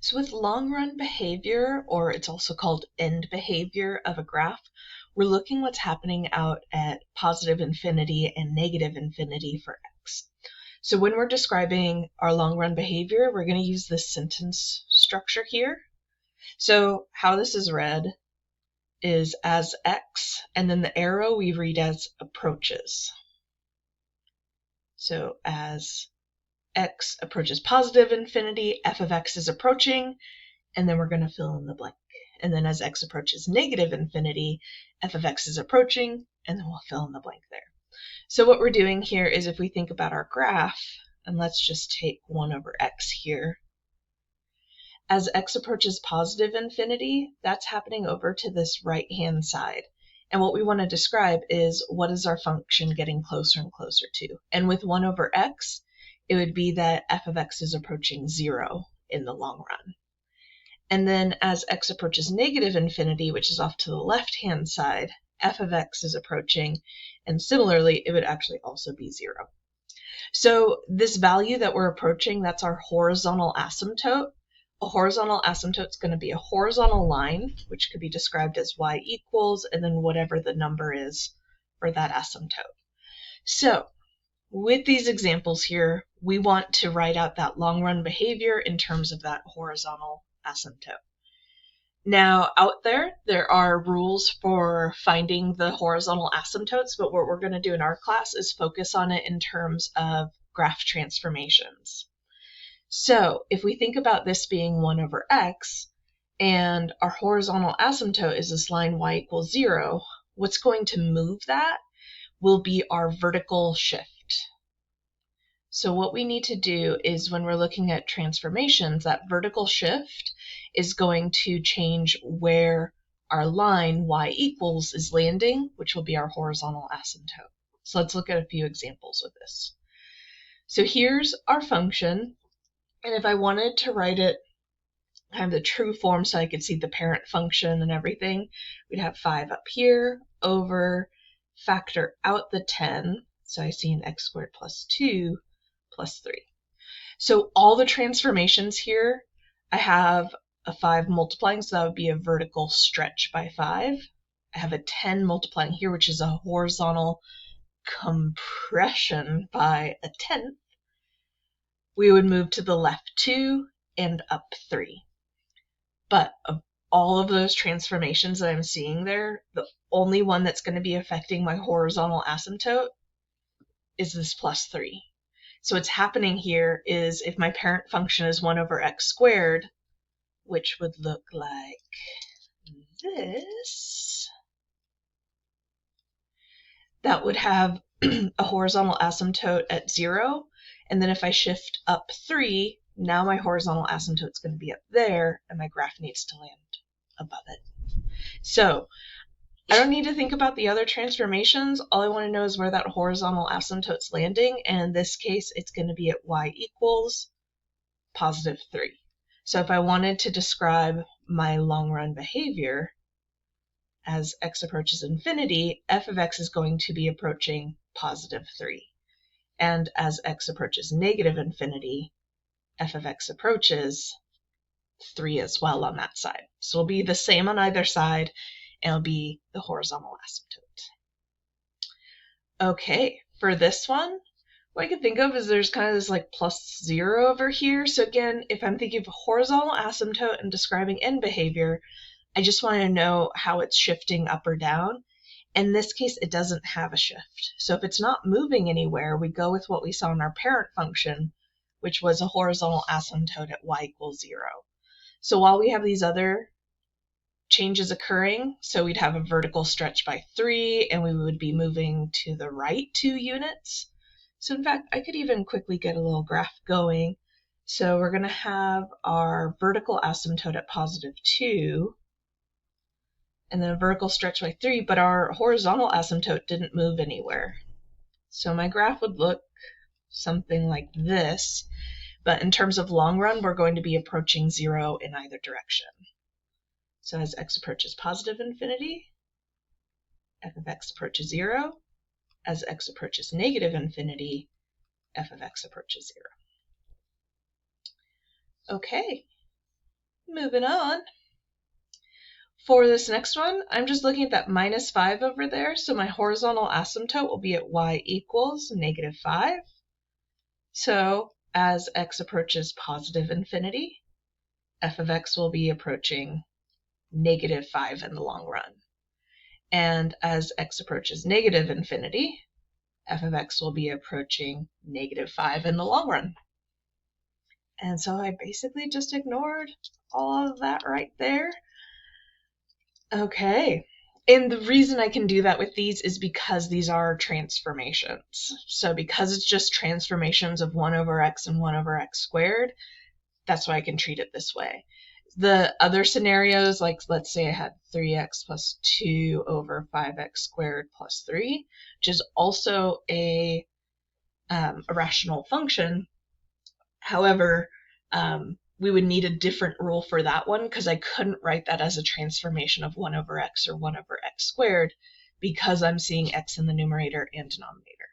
So with long-run behavior, or it's also called end behavior of a graph, we're looking what's happening out at positive infinity and negative infinity for x. So when we're describing our long-run behavior, we're going to use this sentence structure here. So how this is read is as x, and then the arrow we read as approaches. So as x approaches positive infinity, f of x is approaching, and then we're going to fill in the blank. And then as x approaches negative infinity, f of x is approaching, and then we'll fill in the blank there. So what we're doing here is if we think about our graph, and let's just take 1 over x here. As x approaches positive infinity, that's happening over to this right-hand side. And what we want to describe is what is our function getting closer and closer to. And with 1 over x, it would be that f of x is approaching 0 in the long run. And then as x approaches negative infinity, which is off to the left-hand side, f of x is approaching, and similarly, it would actually also be 0. So this value that we're approaching, that's our horizontal asymptote. A horizontal asymptote is going to be a horizontal line, which could be described as y equals, and then whatever the number is for that asymptote. So with these examples here, we want to write out that long-run behavior in terms of that horizontal asymptote. Now, out there are rules for finding the horizontal asymptotes, but what we're going to do in our class is focus on it in terms of graph transformations. So if we think about this being 1 over x, and our horizontal asymptote is this line y equals 0, what's going to move that will be our vertical shift. So what we need to do is when we're looking at transformations, that vertical shift is going to change where our line y equals is landing, which will be our horizontal asymptote. So let's look at a few examples with this. So here's our function, and if I wanted to write it kind of the true form so I could see the parent function and everything, we'd have 5 up here over factor out the 10, so I see an x squared plus 2 plus 3. So all the transformations here, I have a 5 multiplying, so that would be a vertical stretch by 5. I have a 10 multiplying here, which is a horizontal compression by a 10th. We would move to the left 2 and up 3. But of all of those transformations that I'm seeing there, the only one that's going to be affecting my horizontal asymptote is this plus 3. So what's happening here is if my parent function is 1 over x squared, which would look like this, that would have a horizontal asymptote at 0. And then if I shift up 3, now my horizontal asymptote is going to be up there, and my graph needs to land above it. So I don't need to think about the other transformations. All I want to know is where that horizontal asymptote's landing, and in this case, it's going to be at y equals positive 3. So if I wanted to describe my long-run behavior, as x approaches infinity, f of x is going to be approaching positive 3. And as x approaches negative infinity, f of x approaches 3 as well on that side. So it'll be the same on either side, and it'll be the horizontal asymptote. Okay, for this one, what I can think of is there's kind of this like plus 0 over here. So again, if I'm thinking of a horizontal asymptote and describing end behavior, I just want to know how it's shifting up or down. In this case, it doesn't have a shift. So if it's not moving anywhere, we go with what we saw in our parent function, which was a horizontal asymptote at y equals 0. So while we have these other changes occurring, so we'd have a vertical stretch by 3, and we would be moving to the right 2 units. So in fact, I could even quickly get a little graph going. So we're going to have our vertical asymptote at positive 2, and then a vertical stretch by 3, but our horizontal asymptote didn't move anywhere. So my graph would look something like this, but in terms of long run, we're going to be approaching 0 in either direction. So as x approaches positive infinity, f of x approaches 0. As x approaches negative infinity, f of x approaches 0. Okay, Moving on. For this next one, I'm just looking at that -5 over there, so my horizontal asymptote will be at y equals -5. So as x approaches positive infinity, f of x will be approaching -5 in the long run. And as x approaches negative infinity, f of x will be approaching -5 in the long run. And so I basically just ignored all of that right there. Okay, and the reason I can do that with these is because these are transformations. So because it's just transformations of 1 over x and 1 over x squared, that's why I can treat it this way. The other scenarios, like let's say I had 3x plus 2 over 5x squared plus 3, which is also a rational function. However, we would need a different rule for that one because I couldn't write that as a transformation of 1 over x or 1 over x squared because I'm seeing x in the numerator and denominator.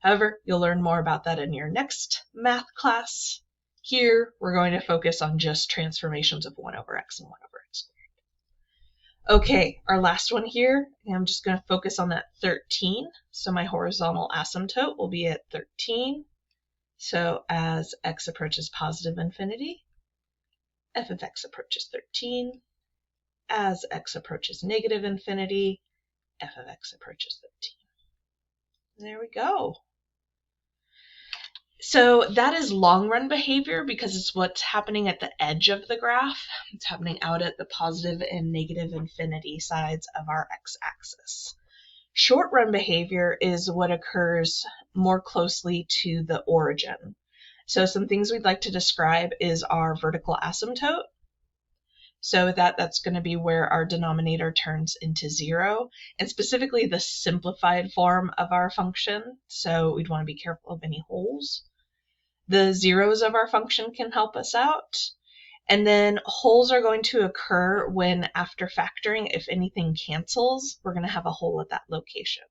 However, you'll learn more about that in your next math class. Here, we're going to focus on just transformations of 1 over x and 1 over x squared. Okay, our last one here, I'm just going to focus on that 13. So my horizontal asymptote will be at 13. So as x approaches positive infinity, f of x approaches 13. As x approaches negative infinity, f of x approaches 13. There we go. So that is long run behavior because it's what's happening at the edge of the graph. It's happening out at the positive and negative infinity sides of our x-axis. Short run behavior is what occurs more closely to the origin. So some things we'd like to describe is our vertical asymptote. So with that, that's going to be where our denominator turns into 0, and specifically the simplified form of our function. So we'd want to be careful of any holes. The zeros of our function can help us out. And then holes are going to occur when, after factoring, if anything cancels, we're going to have a hole at that location.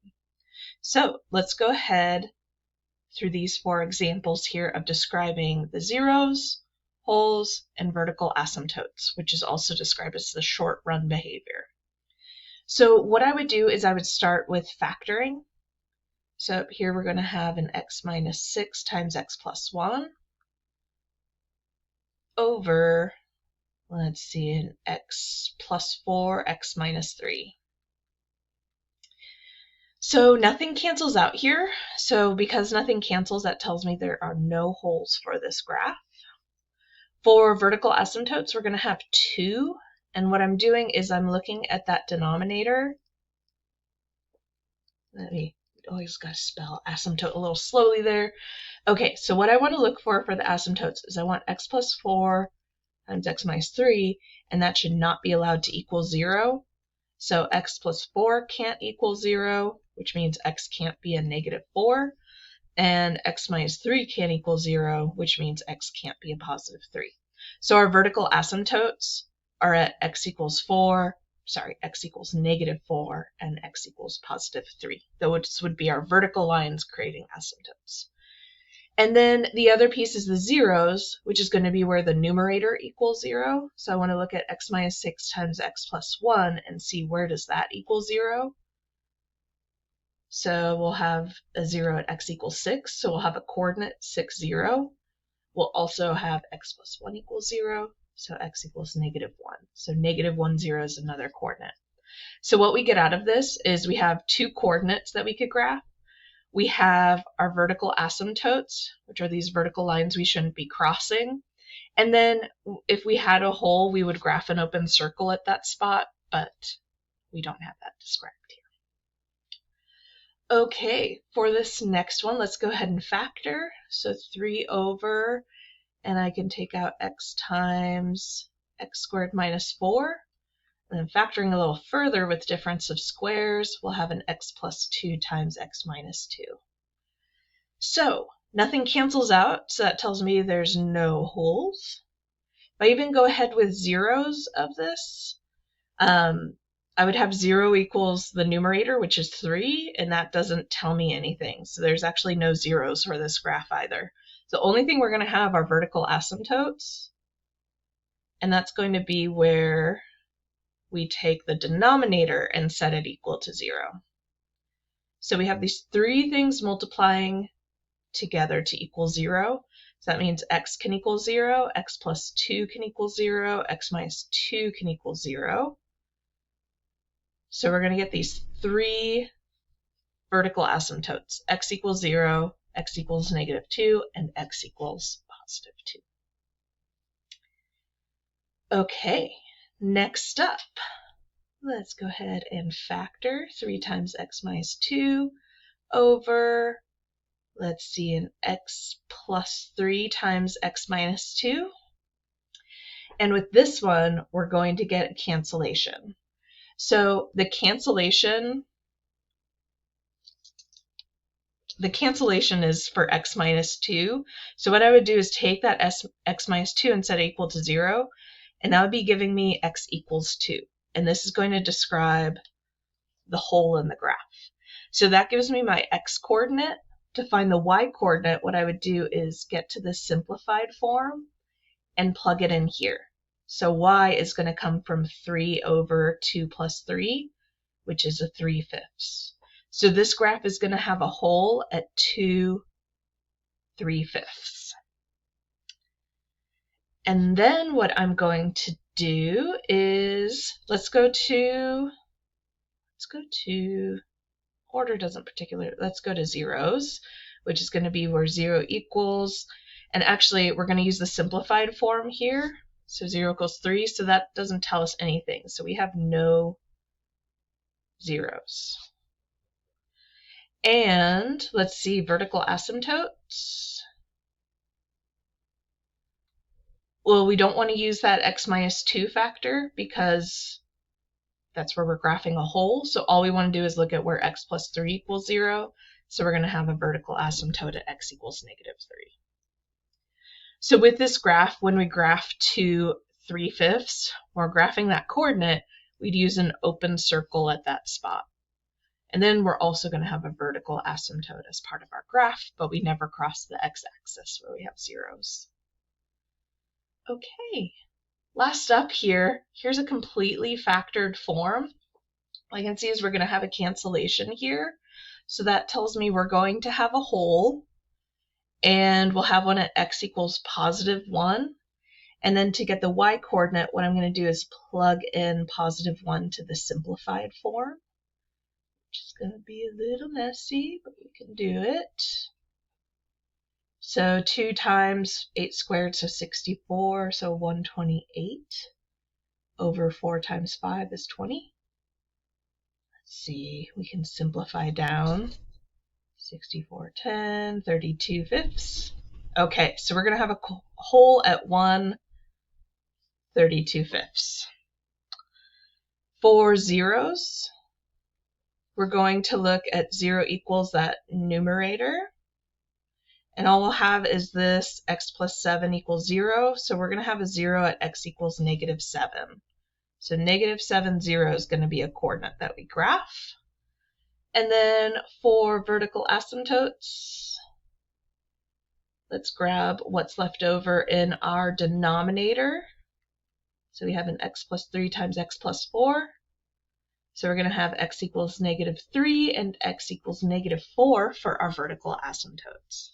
So let's go ahead through these 4 examples here of describing the zeros, holes, and vertical asymptotes, which is also described as the short run behavior. So what I would do is I would start with factoring. So here we're going to have an x minus 6 times x plus 1 over, let's see, an x plus 4, x minus 3. So nothing cancels out here. So because nothing cancels, that tells me there are no holes for this graph. For vertical asymptotes, we're going to have 2. And what I'm doing is I'm looking at that denominator. Always got to spell asymptote a little slowly there. Okay, so what I want to look for the asymptotes is I want x plus 4 times x minus 3, and that should not be allowed to equal 0. So x plus 4 can't equal 0, which means x can't be a -4, and x minus 3 can't equal 0, which means x can't be a +3. So our vertical asymptotes are at x equals -4, and x equals +3. Those would be our vertical lines creating asymptotes. And then the other piece is the zeros, which is going to be where the numerator equals 0. So I want to look at x minus 6 times x plus 1 and see where does that equal 0. So we'll have a 0 at x equals 6, so we'll have a coordinate 6, 0. We'll also have x plus 1 equals 0, so x equals -1. So -1, 0 is another coordinate. So what we get out of this is we have 2 coordinates that we could graph. We have our vertical asymptotes, which are these vertical lines we shouldn't be crossing. And then if we had a hole, we would graph an open circle at that spot, but we don't have that described here. Okay, for this next one, let's go ahead and factor. So 3 over, and I can take out x times x squared minus 4. And then factoring a little further with difference of squares, we'll have an x plus 2 times x minus 2. So nothing cancels out, so that tells me there's no holes. If I even go ahead with zeros of this, I would have 0 equals the numerator, which is 3, and that doesn't tell me anything. So there's actually no zeros for this graph either. The only thing we're going to have are vertical asymptotes. and that's going to be where we take the denominator and set it equal to 0. So we have these three things multiplying together to equal 0. So that means x can equal 0, x plus 2 can equal 0, x minus 2 can equal 0. So we're going to get these three vertical asymptotes, x equals 0, x equals -2, and x equals +2. Okay, next up, let's go ahead and factor 3 times x minus 2 over, let's see, an x plus 3 times x minus 2. And with this one, we're going to get a cancellation. So the cancellation is for x minus 2. So what I would do is take that x minus 2 and set it equal to 0, and that would be giving me x equals 2. And this is going to describe the hole in the graph. So that gives me my x coordinate. To find the y coordinate, what I would do is get to the simplified form and plug it in here. So y is going to come from 3 over 2 plus 3, which is a 3/5. So this graph is going to have a hole at 2 3/5. And then what I'm going to do is, let's go to, order doesn't particularly, let's go to zeros, which is going to be where 0 equals, and actually we're going to use the simplified form here. So 0 equals 3, so that doesn't tell us anything. So we have no zeros. And let's see, vertical asymptotes. Well, we don't want to use that x minus 2 factor because that's where we're graphing a hole. So all we want to do is look at where x plus 3 equals 0. So we're going to have a vertical asymptote at x equals -3. So with this graph, when we graph to 3/5, we're graphing that coordinate, we'd use an open circle at that spot. And then we're also going to have a vertical asymptote as part of our graph, but we never cross the x-axis where we have zeros. Okay, last up here, here's a completely factored form. All I can see is we're going to have a cancellation here. So that tells me we're going to have a hole, and we'll have one at x equals +1. And then to get the y coordinate, what I'm going to do is plug in +1 to the simplified form, which is going to be a little messy, but we can do it. So 2 times 8 squared, so 64, so 128 over 4 times 5 is 20. Let's see, we can simplify down. 64, 10, 32 fifths. Okay, so we're going to have a hole at 1 32 fifths. For zeros, we're going to look at 0 equals that numerator. And all we'll have is this x plus 7 equals 0. So we're going to have a 0 at x equals -7. So -7, 0 is going to be a coordinate that we graph. And then for vertical asymptotes, let's grab what's left over in our denominator. So we have an x plus 3 times x plus 4. So we're going to have x equals -3 and x equals -4 for our vertical asymptotes.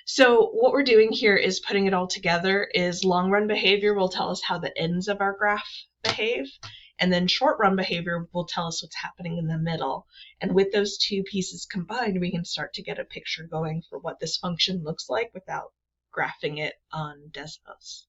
So what we're doing here is putting it all together. Is long run behavior will tell us how the ends of our graph behave, and then short run behavior will tell us what's happening in the middle. And with those two pieces combined, we can start to get a picture going for what this function looks like without graphing it on Desmos.